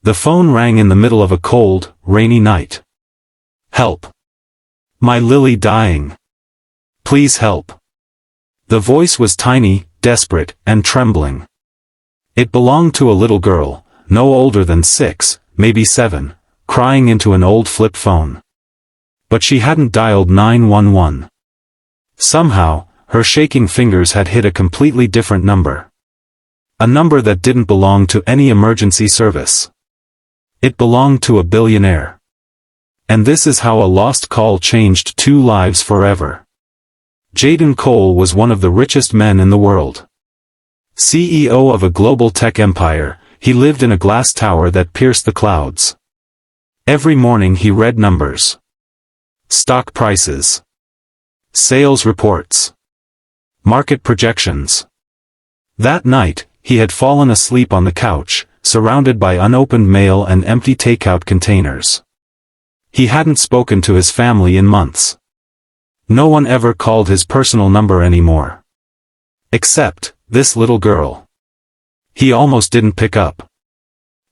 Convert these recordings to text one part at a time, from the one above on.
The phone rang in the middle of a cold, rainy night. "Help. My Lyly dying. Please help." The voice was tiny, desperate, and trembling. It belonged to a little girl, no older than 6, maybe 7, crying into an old flip phone. But she hadn't dialed 911. Somehow, her shaking fingers had hit a completely different number. A number that didn't belong to any emergency service. It belonged to a billionaire. And this is how a lost call changed 2 lives forever. Jaden Cole was one of the richest men in the world. CEO of a global tech empire, he lived in a glass tower that pierced the clouds. Every morning he read numbers. Stock prices. Sales reports. Market projections. That night, he had fallen asleep on the couch, surrounded by unopened mail and empty takeout containers. He hadn't spoken to his family in months. No one ever called his personal number anymore. Except this little girl. He almost didn't pick up.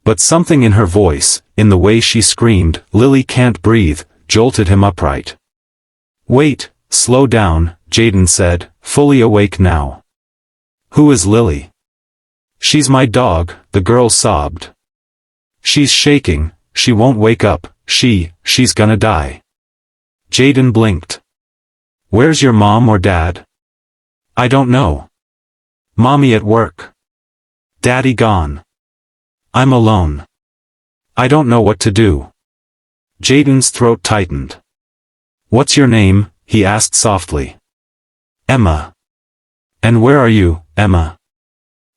But something in her voice, in the way she screamed, "Lyly can't breathe," jolted him upright. "Wait, slow down," Jaden said, fully awake now. "Who is Lyly?" "She's my dog," the girl sobbed. "She's shaking, she won't wake up, she's gonna die." Jaden blinked. "Where's your mom or dad?" "I don't know. Mommy at work. Daddy gone. I'm alone. I don't know what to do." Jaden's throat tightened. "What's your name?" he asked softly. "Emma." "And where are you, Emma?"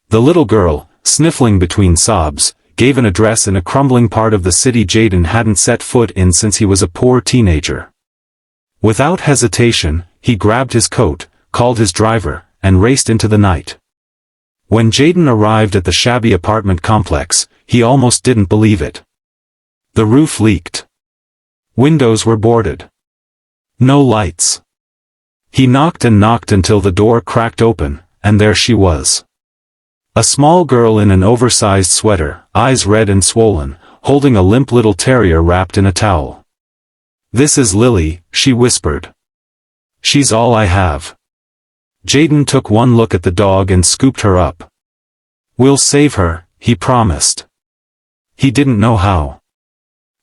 The little girl, sniffling between sobs, gave an address in a crumbling part of the city Jaden hadn't set foot in since he was a poor teenager. Without hesitation, he grabbed his coat, called his driver, and raced into the night. When Jaden arrived at the shabby apartment complex, he almost didn't believe it. The roof leaked. Windows were boarded. No lights. He knocked and knocked until the door cracked open, and there she was. A small girl in an oversized sweater, eyes red and swollen, holding a limp little terrier wrapped in a towel. "This is Lyly," she whispered. "She's all I have." Jaden took one look at the dog and scooped her up. "We'll save her," he promised. He didn't know how.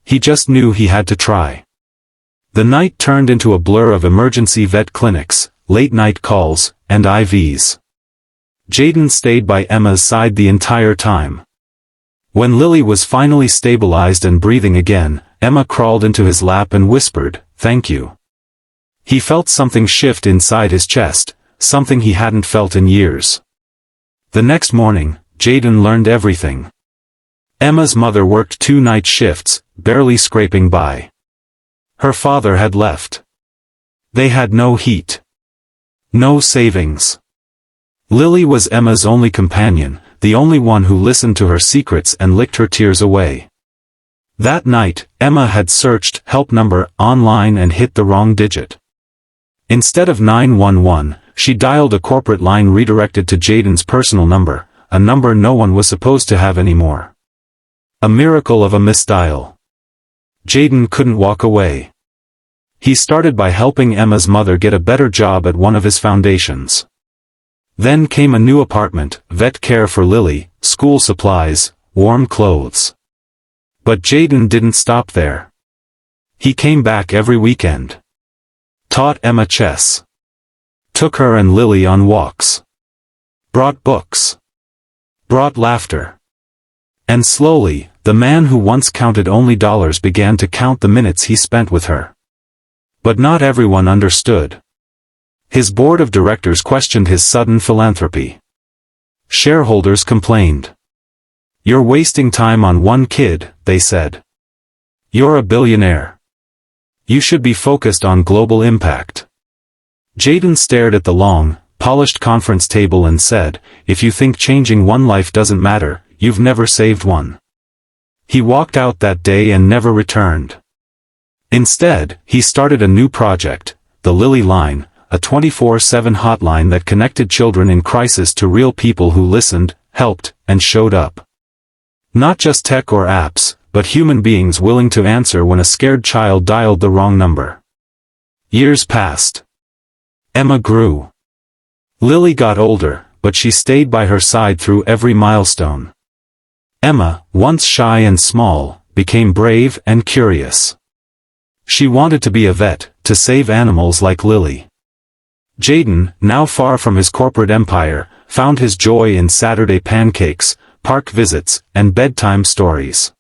He just knew he had to try. The night turned into a blur of emergency vet clinics, late-night calls, and IVs. Jaden stayed by Emma's side the entire time. When Lyly was finally stabilized and breathing again, Emma crawled into his lap and whispered, "Thank you." He felt something shift inside his chest, something he hadn't felt in years. The next morning, Jaden learned everything. Emma's mother worked 2 night shifts, barely scraping by. Her father had left. They had no heat. No savings. Lyly was Emma's only companion, the only one who listened to her secrets and licked her tears away. That night, Emma had searched help number online and hit the wrong digit. Instead of 911, she dialed a corporate line redirected to Jaden's personal number, a number no one was supposed to have anymore. A miracle of a misdial. Jaden couldn't walk away. He started by helping Emma's mother get a better job at one of his foundations. Then came a new apartment, vet care for Lyly, school supplies, warm clothes. But Jaden didn't stop there. He came back every weekend. Taught Emma chess. Took her and Lyly on walks. Brought books. Brought laughter. And slowly, the man who once counted only dollars began to count the minutes he spent with her. But not everyone understood. His board of directors questioned his sudden philanthropy. Shareholders complained. "You're wasting time on one kid," they said. "You're a billionaire. You should be focused on global impact." Jaden stared at the long, polished conference table and said, "If you think changing one life doesn't matter, you've never saved one." He walked out that day and never returned. Instead, he started a new project, the Lyly Line, a 24/7 hotline that connected children in crisis to real people who listened, helped, and showed up. Not just tech or apps, but human beings willing to answer when a scared child dialed the wrong number. Years passed. Emma grew. Lyly got older, but she stayed by her side through every milestone. Emma, once shy and small, became brave and curious. She wanted to be a vet, to save animals like Lyly. Jaden, now far from his corporate empire, found his joy in Saturday pancakes, park visits, and bedtime stories.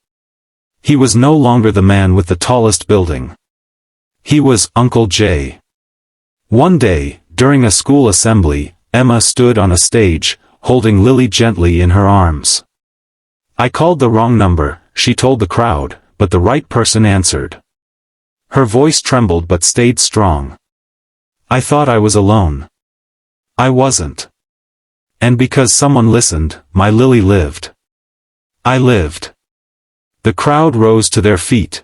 He was no longer the man with the tallest building. He was Uncle Jay. One day, during a school assembly, Emma stood on a stage, holding Lyly gently in her arms. "I called the wrong number," she told the crowd, but the right person answered. Her voice trembled but stayed strong. "I thought I was alone. I wasn't. And because someone listened, my Lyly lived. I lived." The crowd rose to their feet.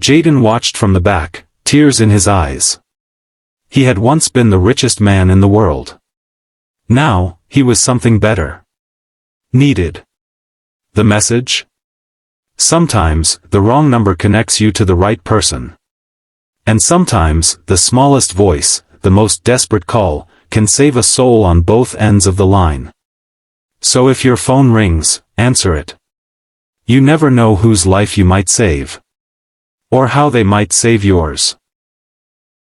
Jaden watched from the back, tears in his eyes. He had once been the richest man in the world. Now, he was something better. Needed. The message? Sometimes, the wrong number connects you to the right person. And sometimes, the smallest voice, the most desperate call, can save a soul on both ends of the line. So if your phone rings, answer it. You never know whose life you might save. Or how they might save yours.